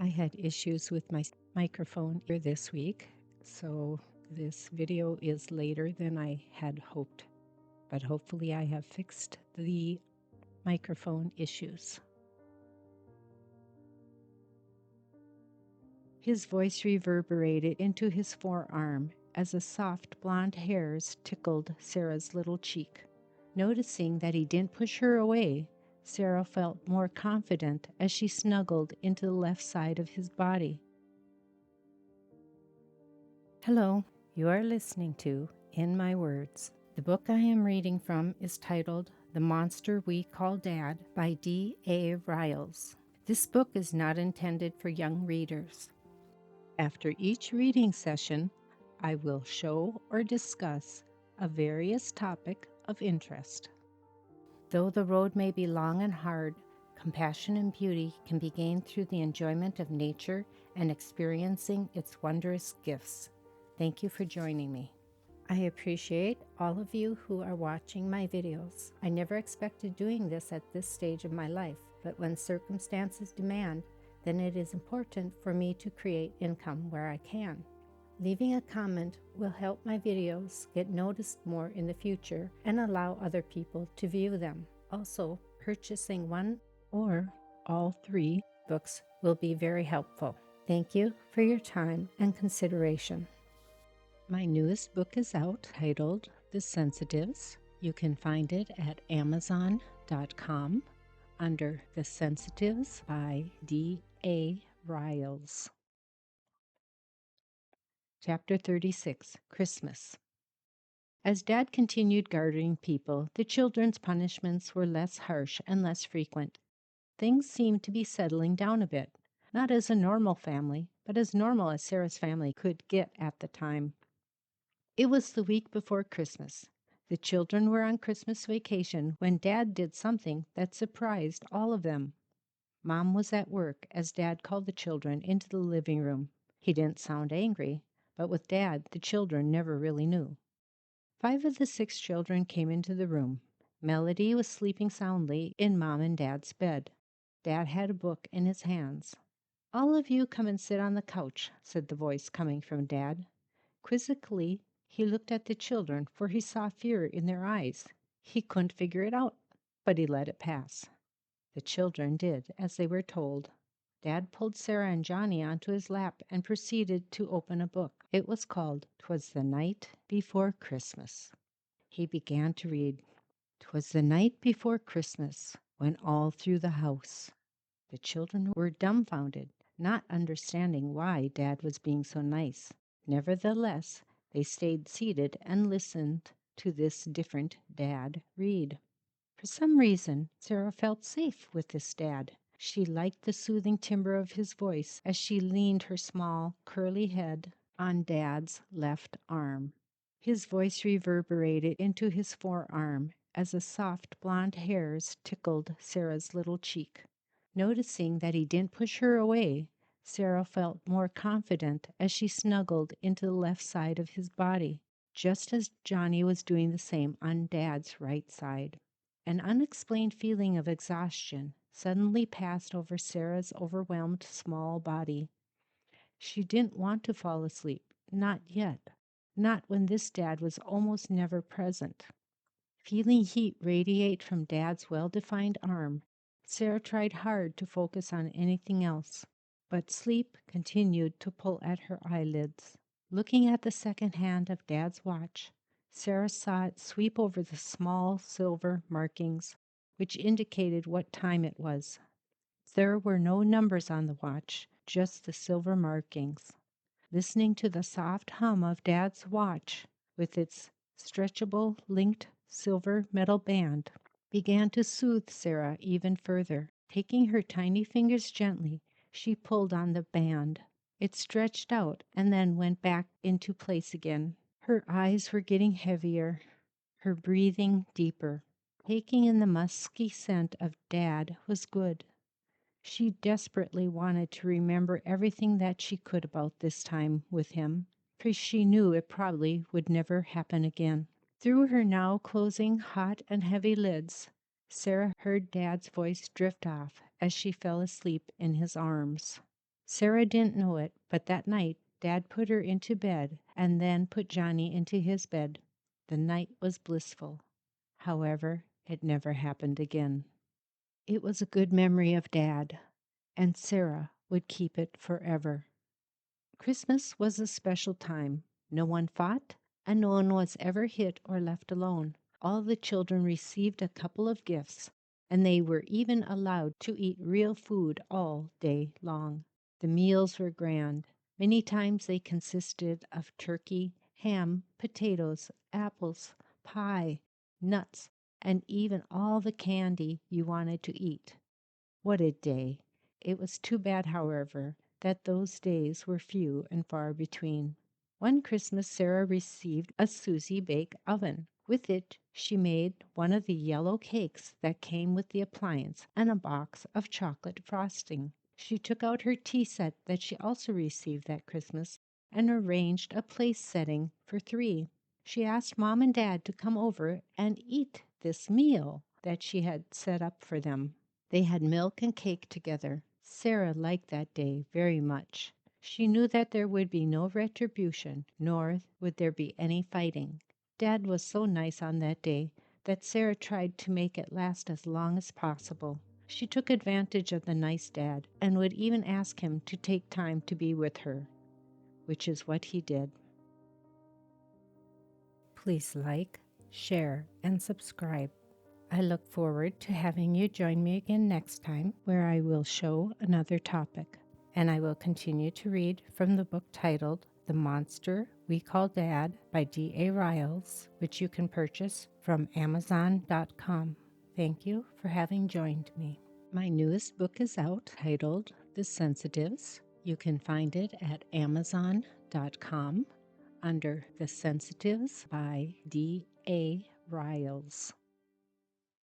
I had issues with my microphone here this week, so this video is later than I had hoped, but hopefully I have fixed the microphone issues. His voice reverberated into his forearm as the soft blonde hairs tickled Sarah's little cheek. Noticing that he didn't push her away, Sarah felt more confident as she snuggled into the left side of his body. Hello, you are listening to In My Words. The book I am reading from is titled The Monster We Call Dad by D.A. Riles. This book is not intended for young readers. After each reading session, I will show or discuss a various topic of interest. Though the road may be long and hard, compassion and beauty can be gained through the enjoyment of nature and experiencing its wondrous gifts. Thank you for joining me. I appreciate all of you who are watching my videos. I never expected doing this at this stage of my life, but when circumstances demand, then it is important for me to create income where I can. Leaving a comment will help my videos get noticed more in the future and allow other people to view them. Also, purchasing one or all 3 books will be very helpful. Thank you for your time and consideration. My newest book is out, titled The Sensitives. You can find it at Amazon.com under The Sensitives by D.A. Riles. Chapter 36, Christmas. As Dad continued gardening people, the children's punishments were less harsh and less frequent. Things seemed to be settling down a bit, not as a normal family, but as normal as Sarah's family could get at the time. It was the week before Christmas. The children were on Christmas vacation when Dad did something that surprised all of them. Mom was at work as Dad called the children into the living room. He didn't sound angry, but with Dad, the children never really knew. 5 of the 6 children came into the room. Melody was sleeping soundly in Mom and Dad's bed. Dad had a book in his hands. "All of you come and sit on the couch," said the voice coming from Dad. Quizzically, he looked at the children, for he saw fear in their eyes. He couldn't figure it out, but he let it pass. The children did as they were told. Dad pulled Sarah and Johnny onto his lap and proceeded to open a book. It was called "'Twas the Night Before Christmas." He began to read. "'Twas the night before Christmas, when all through the house." The children were dumbfounded, not understanding why Dad was being so nice. Nevertheless, they stayed seated and listened to this different Dad read. For some reason, Sarah felt safe with this Dad. She liked the soothing timbre of his voice as she leaned her small, curly head on Dad's left arm. His voice reverberated into his forearm as the soft blonde hairs tickled Sarah's little cheek. Noticing that he didn't push her away, Sarah felt more confident as she snuggled into the left side of his body, just as Johnny was doing the same on Dad's right side. An unexplained feeling of exhaustion suddenly passed over Sarah's overwhelmed small body. She didn't want to fall asleep, not yet, not when this Dad was almost never present. Feeling heat radiate from Dad's well-defined arm, Sarah tried hard to focus on anything else, but sleep continued to pull at her eyelids. Looking at the second hand of Dad's watch, Sarah saw it sweep over the small silver markings, which indicated what time it was. There were no numbers on the watch, just the silver markings. Listening to the soft hum of Dad's watch, with its stretchable, linked silver metal band, began to soothe Sarah even further. Taking her tiny fingers gently, she pulled on the band. It stretched out and then went back into place again. Her eyes were getting heavier, her breathing deeper. Taking in the musky scent of Dad was good. She desperately wanted to remember everything that she could about this time with him, for she knew it probably would never happen again. Through her now closing hot and heavy lids, Sarah heard Dad's voice drift off as she fell asleep in his arms. Sarah didn't know it, but that night Dad put her into bed and then put Johnny into his bed. The night was blissful. However, it never happened again. It was a good memory of Dad, and Sarah would keep it forever. Christmas was a special time. No one fought, and no one was ever hit or left alone. All the children received a couple of gifts, and they were even allowed to eat real food all day long. The meals were grand. Many times they consisted of turkey, ham, potatoes, apples, pie, nuts, and even all the candy you wanted to eat. What a day! It was too bad, however, that those days were few and far between. One Christmas Sarah received a Susie bake oven. With it she made one of the yellow cakes that came with the appliance and a box of chocolate frosting. She took out her tea set that she also received that Christmas and arranged a place setting for three. She asked Mom and Dad to come over and eat this meal that she had set up for them. They had milk and cake together. Sarah liked that day very much. She knew that there would be no retribution, nor would there be any fighting. Dad was so nice on that day that Sarah tried to make it last as long as possible. She took advantage of the nice dad and would even ask him to take time to be with her, which is what he did. Please like, share, and subscribe. I look forward to having you join me again next time, where I will show another topic. And I will continue to read from the book titled The Monster We Call Dad by D.A. Riles, which you can purchase from Amazon.com. Thank you for having joined me. My newest book is out, titled The Sensitives. You can find it at Amazon.com under The Sensitives by D.A. Riles.